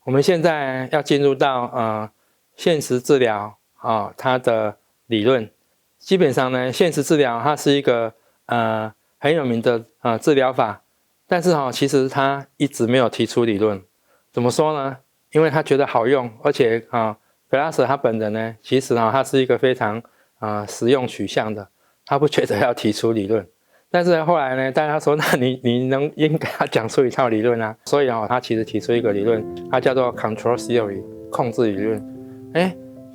我们现在要进入到现实治疗它的理论。基本上呢，现实治疗它是一个很有名的治疗法，但是其实它一直没有提出理论。怎么说呢？因为他觉得好用，而且Glasser 他本人呢，其实他是一个非常实用取向的，他不觉得要提出理论。但是后来呢，大家说，那你应该要讲出一套理论啊。所以他其实提出一个理论，它叫做 Control Theory 控制理论。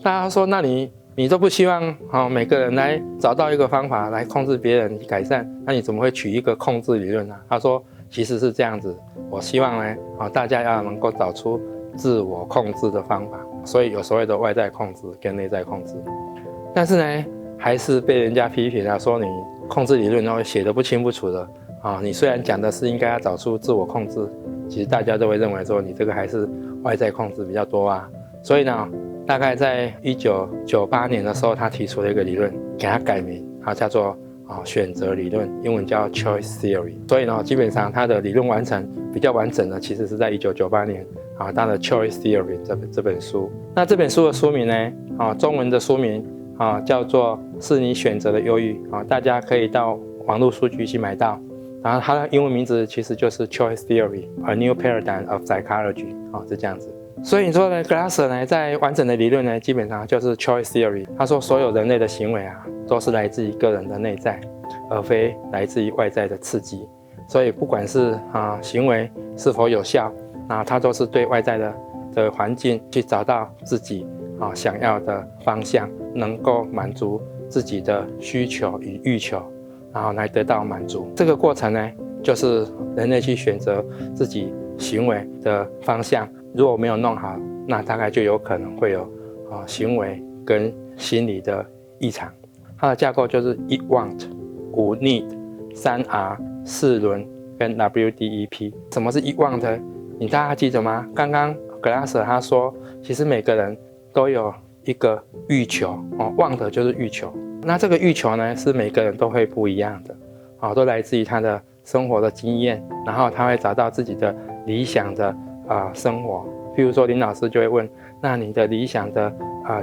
大家说，那你都不希望每个人来找到一个方法来控制别人改善，那你怎么会取一个控制理论呢？他说其实是这样子，我希望呢大家要能够找出自我控制的方法，所以有所谓的外在控制跟内在控制。但是呢，还是被人家批评说你控制理论写得不清不楚的你虽然讲的是应该要找出自我控制，其实大家都会认为说你这个还是外在控制比较多啊。所以呢，大概在1998年的时候，他提出了一个理论，给他改名，叫做选择理论，英文叫 Choice Theory。所以呢，基本上他的理论完成比较完整的，其实是在1998年他的 Choice Theory 这本书。那这本书的书名呢，中文的书名叫做是你选择的忧郁大家可以到网络书局去买到。然后它的英文名字其实就是 Choice Theory: A New Paradigm of Psychology 是这样子。所以你说呢 ，Glasser 呢在完整的理论呢，基本上就是 Choice Theory。他说所有人类的行为都是来自于个人的内在，而非来自于外在的刺激。所以不管是行为是否有效，它都是对外在的环境去找到自己想要的方向，能够满足自己的需求与欲求，然后来得到满足。这个过程呢，就是人类去选择自己行为的方向。如果没有弄好，那大概就有可能会有行为跟心理的异常。它的架构就是 Eat Want、5 Need、3 R、4轮跟 WDEP。什么是 Eat Want？ 你大家记得吗？刚刚 Glasser 他说，其实每个人都有一个欲求，want 就是欲求。那这个欲求呢，是每个人都会不一样的，都来自于他的生活的经验，然后他会找到自己的理想的生活。譬如说林老师就会问，那你的理想的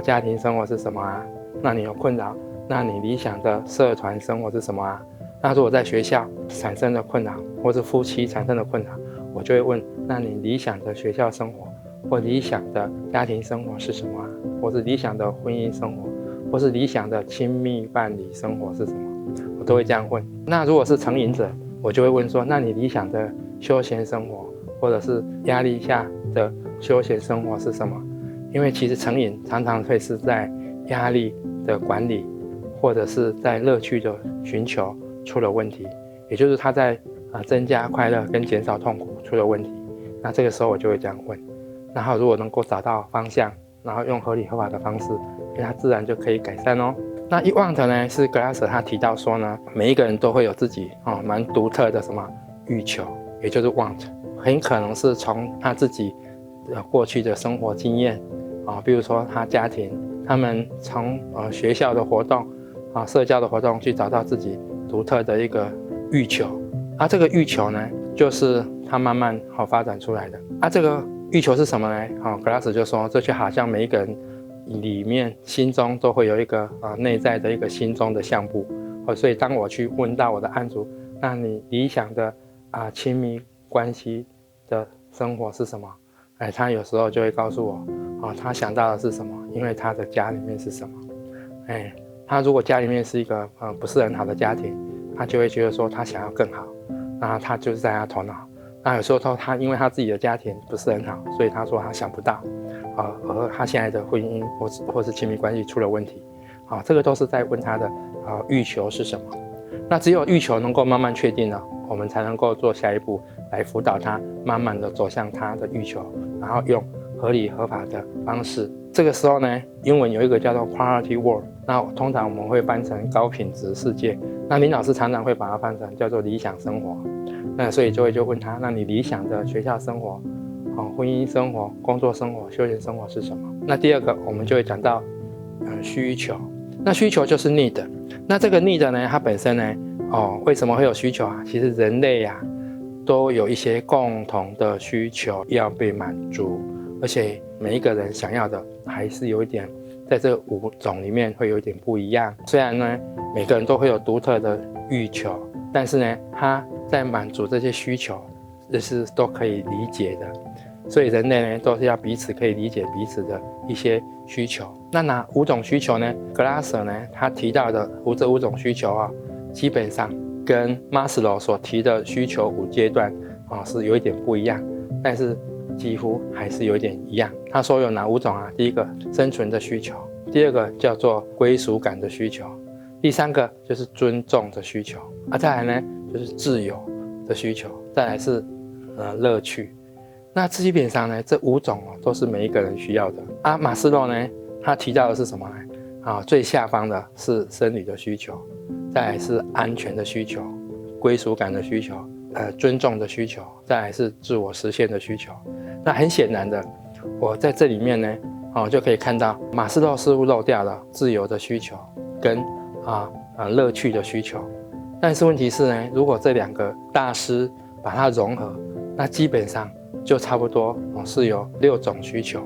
家庭生活是什么啊？那你有困扰，那你理想的社团生活是什么啊？那如果在学校产生的困扰，或是夫妻产生的困扰，我就会问，那你理想的学校生活或理想的家庭生活是什么啊？或是理想的婚姻生活，或是理想的亲密伴侣生活是什么？我都会这样问。那如果是成瘾者，我就会问说，那你理想的休闲生活或者是压力下的休闲生活是什么？因为其实成瘾常常会是在压力的管理或者是在乐趣的寻求出了问题，也就是他在增加快乐跟减少痛苦出了问题。那这个时候我就会这样问，然后如果能够找到方向，然后用合理合法的方式，它自然就可以改善哦。那 Eat Want 呢，是 Glasser 他提到说呢，每一个人都会有自己蛮独特的什么欲求，也就是 Want， 很可能是从他自己过去的生活经验比如说他家庭，他们从学校的活动社交的活动去找到自己独特的一个欲求，这个欲求呢，就是他慢慢发展出来的。这个欲求是什么呢？Glasser 就说，这就好像每一个人里面心中都会有一个内在的一个心中的相簿所以当我去问到我的案主，那你理想的亲密关系的生活是什么？他有时候就会告诉我他想到的是什么，因为他的家里面是什么。他如果家里面是一个不是很好的家庭，他就会觉得说他想要更好，那他就是在他头脑。那有时候他因为他自己的家庭不是很好，所以他说他想不到而他现在的婚姻或是亲密关系出了问题这个都是在问他的欲求是什么。那只有欲求能够慢慢确定了，我们才能够做下一步来辅导他慢慢的走向他的欲求，然后用合理合法的方式。这个时候呢，英文有一个叫做 Quality World， 那通常我们会翻成高品质世界，那林老师常常会把它翻成叫做理想生活。那所以就问他，那你理想的学校生活婚姻生活、工作生活、休闲生活是什么？那第二个我们就会讲到需求。那需求就是 need。 那这个 need 呢，它本身呢为什么会有需求其实人类都有一些共同的需求要被满足。而且每一个人想要的还是有一点，在这5种里面会有一点不一样。虽然呢，每个人都会有独特的欲求，但是呢，他在满足这些需求，这是都可以理解的。所以人类呢，都是要彼此可以理解彼此的一些需求。那哪5种需求呢？格拉瑟呢，他提到的这5种需求啊，基本上跟马斯洛所提的需求5阶段啊是有一点不一样，但是几乎还是有一点一样。他说有哪5种啊？第一个，生存的需求；第二个叫做归属感的需求；第3个就是尊重的需求再来呢就是自由的需求，再来是乐趣。那基本上呢，这5种都是每一个人需要的马斯洛呢，他提到的是什么呢？最下方的是生理的需求，再来是安全的需求、归属感的需求、尊重的需求，再来是自我实现的需求。那很显然的，我在这里面呢，就可以看到马斯洛似乎漏掉了自由的需求跟乐趣的需求。但是问题是呢，如果这2个大师把它融合，那基本上就差不多是有6种需求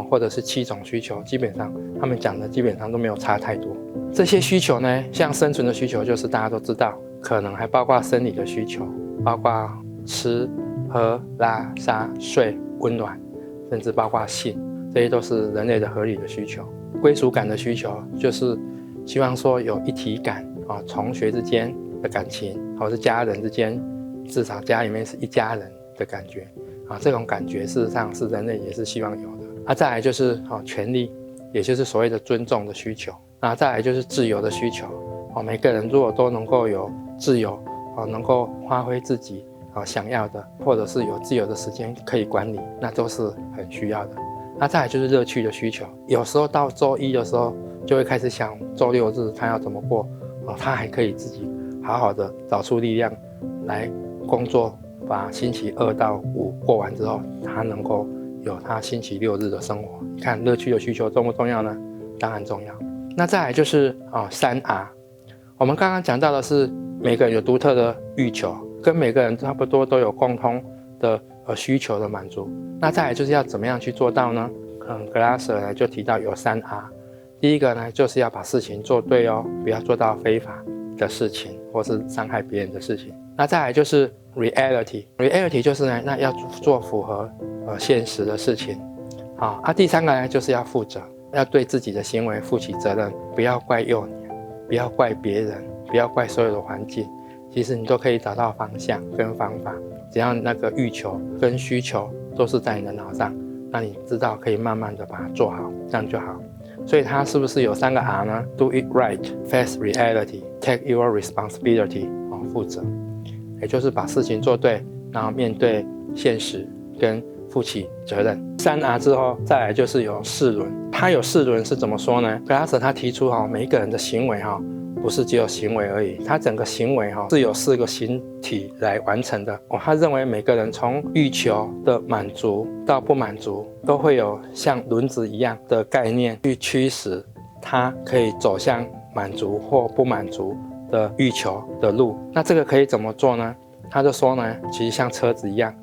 或者是7种需求，基本上他们讲的基本上都没有差太多。这些需求呢，像生存的需求，就是大家都知道，可能还包括生理的需求，包括吃、喝、拉、撒、睡、温暖，甚至包括性，这些都是人类的合理的需求。归属感的需求就是希望说有一体感同学之间的感情，或是家人之间，至少家里面是一家人的感觉这种感觉事实上是人类也是希望有的再来就是权利，也就是所谓的尊重的需求再来就是自由的需求每个人如果都能够有自由能够发挥自己想要的，或者是有自由的时间可以管理，那都是很需要的再来就是乐趣的需求，有时候到周1的时候就会开始想周6日他要怎么过他还可以自己好好的找出力量来工作，把星期2到5过完之后，他能够有他星期6日的生活。你看乐趣的需求重不重要呢？当然重要。那再来就是3R， 我们刚刚讲到的是每个人有独特的欲求，跟每个人差不多都有共通的需求的满足。那再来就是要怎么样去做到呢？格拉瑟呢就提到有3R。第一个呢就是要把事情做对不要做到非法的事情或是伤害别人的事情。那再来就是 reality 就是呢，那要做符合现实的事情第3个呢就是要负责，要对自己的行为负起责任，不要怪幼年，不要怪别人，不要怪所有的环境，其实你都可以找到方向跟方法，只要那个欲求跟需求都是在你的脑上，那你知道可以慢慢的把它做好，这样就好。所以它是不是有3个 R 呢？ Do it right, face reality, take your responsibility 负责，也就是把事情做对，然后面对现实跟负起责任。3R 之后再来就是有4轮，它有4轮是怎么说呢？格拉瑟他提出每一个人的行为不是只有行为而已，他整个行为是有4个形体来完成的他认为每个人从欲求的满足到不满足，都会有像轮子一样的概念去驱使他可以走向满足或不满足的欲求的路。那这个可以怎么做呢？他就说呢，其实像车子一样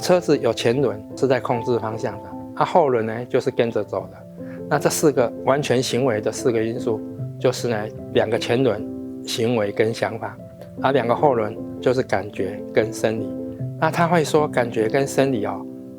车子有前轮是在控制方向的后轮呢就是跟着走的。那这4个完全行为的4个因素就是呢2个前轮行为跟想法2个后轮就是感觉跟生理。那他会说感觉跟生理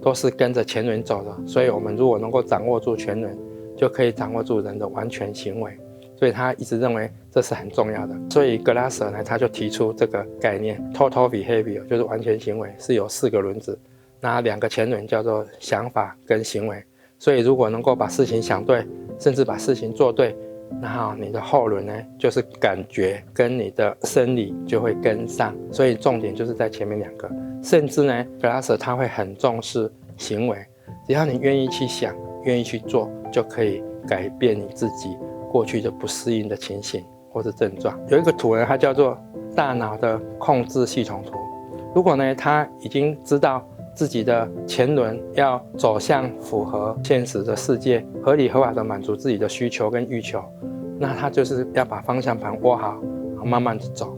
都是跟着前轮走的，所以我们如果能够掌握住前轮，就可以掌握住人的完全行为，所以他一直认为这是很重要的。所以格拉瑟呢他就提出这个概念 Total Behavior， 就是完全行为是有4个轮子，那2个前轮叫做想法跟行为。所以如果能够把事情想对，甚至把事情做对，然后你的后轮呢就是感觉跟你的生理就会跟上，所以重点就是在前面2个。甚至呢格拉瑟他会很重视行为，只要你愿意去想，愿意去做，就可以改变你自己过去的不适应的情形或是症状。有一个图呢，它叫做大脑的控制系统图。如果呢他已经知道自己的前轮要走向符合现实的世界，合理合法的满足自己的需求跟欲求，那他就是要把方向盘握好，慢慢的走。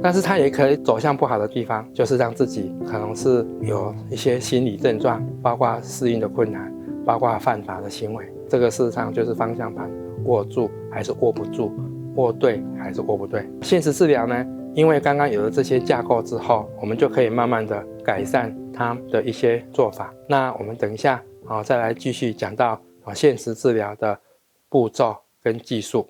但是它也可以走向不好的地方，就是让自己可能是有一些心理症状，包括适应的困难，包括犯法的行为。这个事实上就是方向盘握住还是握不住，握对还是握不对。现实治疗呢，因为刚刚有了这些架构之后，我们就可以慢慢的改善它的一些做法。那我们等一下再来继续讲到现实治疗的步骤跟技术。